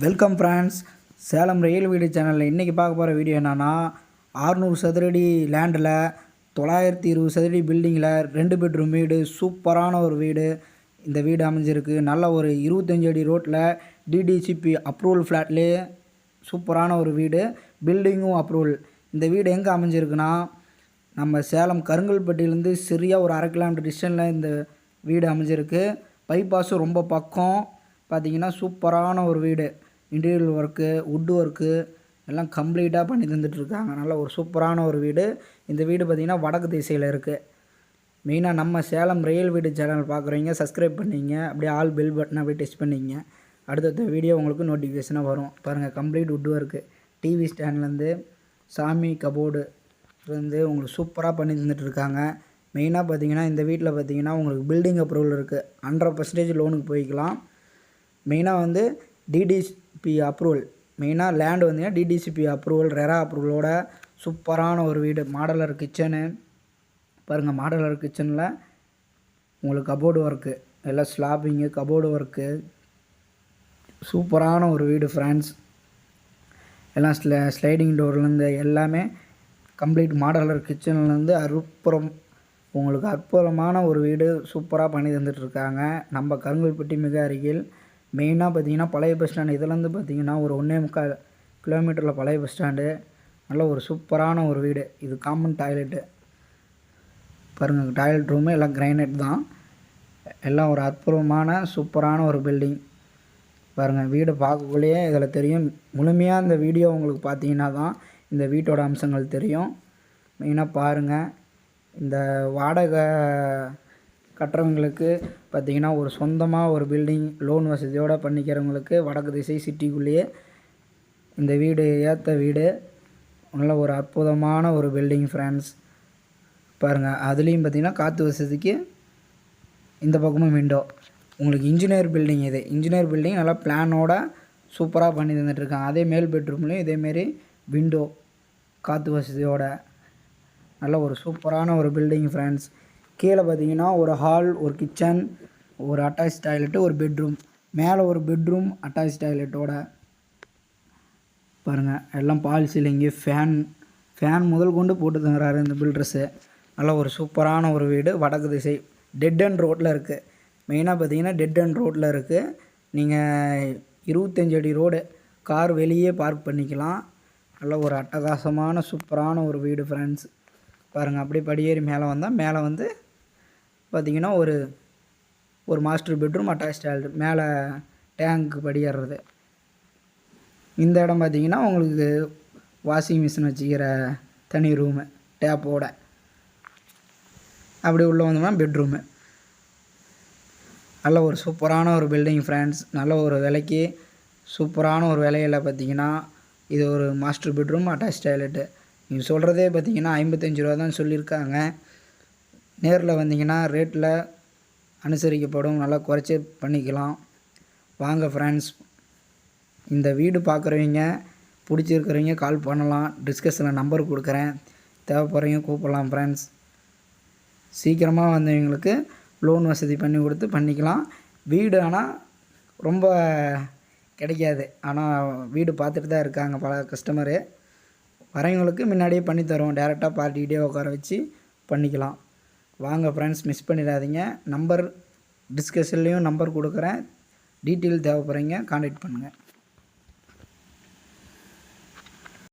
Welcome friends. Salem real வீடு சேனலில் இன்றைக்கி பார்க்க போகிற வீடியோ என்னென்னா 600 சதுரடி லேண்டில் 920 சதுரடி பில்டிங்கில் 2 பெட்ரூம் வீடு, சூப்பரான ஒரு வீடு. இந்த வீடு அமைஞ்சிருக்கு நல்ல ஒரு 25 அடி ரோட்டில் டிடிசிபி அப்ரூவல் ஃப்ளாட்லேயே சூப்பரான ஒரு வீடு, பில்டிங்கும் அப்ரூவல். இந்த வீடு எங்கே அமைஞ்சிருக்குன்னா நம்ம சேலம் கருங்கல்பட்டியிலேருந்து சரியாக ஒரு 1/2 கிலோமீட்டர் டிஸ்டன்ஸில் இந்த வீடு அமைஞ்சிருக்கு. பைபாஸும் ரொம்ப பக்கம். பார்த்திங்கன்னா சூப்பரான ஒரு வீடு. இன்டீரியர் ஒர்க்கு, வுட்டு ஒர்க்கு எல்லாம் கம்ப்ளீட்டாக பண்ணி தந்துட்டுருக்காங்க. நல்ல ஒரு சூப்பரான ஒரு வீடு. இந்த வீடு பார்த்திங்கன்னா வடக்கு திசையில் இருக்குது. மெயினாக நம்ம சேலம் ரியல் வீடு சேனல் பார்க்குறீங்க, சப்ஸ்கிரைப் பண்ணிங்க, அப்படியே ஆல் பெல் பட்டனை அப்படியே டெஸ்ட் பண்ணிங்க. அடுத்தடுத்த வீடியோ உங்களுக்கு நோட்டிஃபிகேஷனாக வரும். பாருங்கள், கம்ப்ளீட் வுட்டு ஒர்க்கு. டிவி ஸ்டாண்ட்லேருந்து சாமி கபோர்டு வந்து உங்களுக்கு சூப்பராக பண்ணி தந்துட்டுருக்காங்க. மெயினாக பார்த்திங்கன்னா இந்த வீட்டில் பார்த்திங்கன்னா உங்களுக்கு பில்டிங் அப்ரூவல் இருக்குது. 100% லோனுக்கு போய்க்கலாம். மெயினாக வந்து டிடிசிபி அப்ரூவல். மெயினாக லேண்டு வந்தீங்கன்னா டிடிசிபி அப்ரூவல், ரெரா அப்ரூவலோட சூப்பரான ஒரு வீடு. மாடலர் கிச்சனு பாருங்கள். மாடலர் கிச்சனில் உங்களுக்கு கபோர்டு ஒர்க்கு, எல்லாம் ஸ்லாப்பிங்கு, கபோர்டு ஒர்க்கு, சூப்பரான ஒரு வீடு ஃப்ரெண்ட்ஸ். எல்லாம் ஸ்லைடிங் டோர்லேருந்து எல்லாமே கம்ப்ளீட் மாடலர் கிச்சன்லேருந்து உங்களுக்கு அற்புதமான ஒரு வீடு சூப்பராக பண்ணி தந்துட்டுருக்காங்க. நம்ம கருங்கல்பட்டி மிக அருகில். மெயினாக பார்த்திங்கன்னா பழைய பஸ் ஸ்டாண்டு. இதுலேருந்து பார்த்திங்கன்னா ஒரு 1.25 கிலோமீட்டரில் பழைய பஸ் ஸ்டாண்டு. நல்ல ஒரு சூப்பரான ஒரு வீடு. இது காமன் டாய்லெட்டு பாருங்கள். டாய்லெட் ரூமு எல்லாம் கிரைனைட் தான். எல்லாம் ஒரு அற்புதமான சூப்பரான ஒரு பில்டிங் பாருங்கள். வீடு பார்க்கக்குள்ளேயே இதில் தெரியும். முழுமையாக இந்த வீடியோ உங்களுக்கு பார்த்தீங்கன்னா தான் இந்த வீட்டோட அம்சங்கள் தெரியும். மெயினாக பாருங்கள். இந்த வாடகை கட்டுறவங்களுக்கு பார்த்திங்கன்னா ஒரு சொந்தமாக ஒரு பில்டிங் லோன் வசதியோடு பண்ணிக்கிறவங்களுக்கு வடக்கு திசை சிட்டிக்குள்ளேயே இந்த வீடு ஏற்ற வீடு. நல்ல ஒரு அற்புதமான ஒரு பில்டிங் ஃப்ரெண்ட்ஸ். பாருங்கள், அதுலேயும் பார்த்திங்கன்னா காற்று வசதிக்கு இந்த பக்கமும் விண்டோ. உங்களுக்கு இன்ஜினியர் பில்டிங். இது இன்ஜினியர் பில்டிங் நல்லா பிளானோட சூப்பராக பண்ணி தந்துட்டுருக்காங்க. அதே மேல் பெட்ரூம்லேயும் இதேமாரி விண்டோ காற்று வசதியோட நல்ல ஒரு சூப்பரான ஒரு பில்டிங் ஃப்ரெண்ட்ஸ். கீழே பார்த்தீங்கன்னா ஒரு ஹால், ஒரு கிச்சன், ஒரு அட்டாச் டாய்லெட்டு, ஒரு பெட்ரூம். மேலே ஒரு பெட்ரூம் அட்டாச் டாய்லெட்டோட பாருங்கள். எல்லாம் பால் சீலிங்கு, ஃபேன் முதல் கொண்டு போட்டு தங்குறாரு இந்த பில்டர்ஸு. நல்ல ஒரு சூப்பரான ஒரு வீடு. வடக்கு திசை டெட் அண்ட் ரோட்டில் இருக்குது. மெயினாக பார்த்தீங்கன்னா டெட் அண்ட் ரோட்டில் இருக்குது. நீங்கள் 25 அடி ரோடு, கார் வெளியே பார்க் பண்ணிக்கலாம். நல்ல ஒரு அட்டகாசமான சூப்பரான ஒரு வீடு ஃப்ரெண்ட்ஸ். பாருங்கள், அப்படியே படியேறி மேலே வந்தால் மேலே வந்து பார்த்திங்கன்னா ஒரு மாஸ்டர் பெட்ரூம், அட்டாச் டாய்லெட், மேலே டேங்க்கு படியேறது. இந்த இடம் பார்த்திங்கன்னா உங்களுக்கு வாஷிங் மிஷின் வச்சுக்கிற தனி ரூமு டேப்போட. அப்படி உள்ளே வந்தோம்னா பெட்ரூமு. நல்ல ஒரு சூப்பரான ஒரு பில்டிங் ஃப்ரெண்ட்ஸ். நல்ல ஒரு விலைக்கு சூப்பரான ஒரு விலையில் பார்த்திங்கன்னா இது ஒரு மாஸ்டர் பெட்ரூம், அட்டாச் டாய்லெட்டு. நீங்கள் சொல்கிறதே பார்த்திங்கன்னா 55 ரூபா தான் சொல்லியிருக்காங்க. நேரில் வந்தீங்கன்னா ரேட்டில் அனுசரிக்கப்படும். நல்லா குறைச்சி பண்ணிக்கலாம். வாங்க ஃப்ரெண்ட்ஸ். இந்த வீடு பார்க்குறவங்க பிடிச்சிருக்கிறவங்க கால் பண்ணலாம். டிஸ்கஷனில் நம்பர் கொடுக்குறேன். தேவைப்படுறவங்க கூப்பிடலாம் ஃப்ரெண்ட்ஸ். சீக்கிரமாக வந்தவங்களுக்கு லோன் வசதி பண்ணி கொடுத்து பண்ணிக்கலாம். வீடு ஆனால் ரொம்ப கிடைக்காது. ஆனால் வீடு பார்த்துட்டு தான் இருக்காங்க பல கஸ்டமரு. வரவங்களுக்கு முன்னாடியே பண்ணித்தரோம். டேரெக்டாக பார்ட்டிகிட்டே உட்கார வச்சு பண்ணிக்கலாம். வாங்க ஃப்ரெண்ட்ஸ், மிஸ் பண்ணிடாதீங்க. நம்பர் டிஸ்கஷன்லேயும் நம்பர் கொடுக்குறேன். டீட்டெயில் தேவைப்படுறீங்க கான்டாக்ட் பண்ணுங்கள்.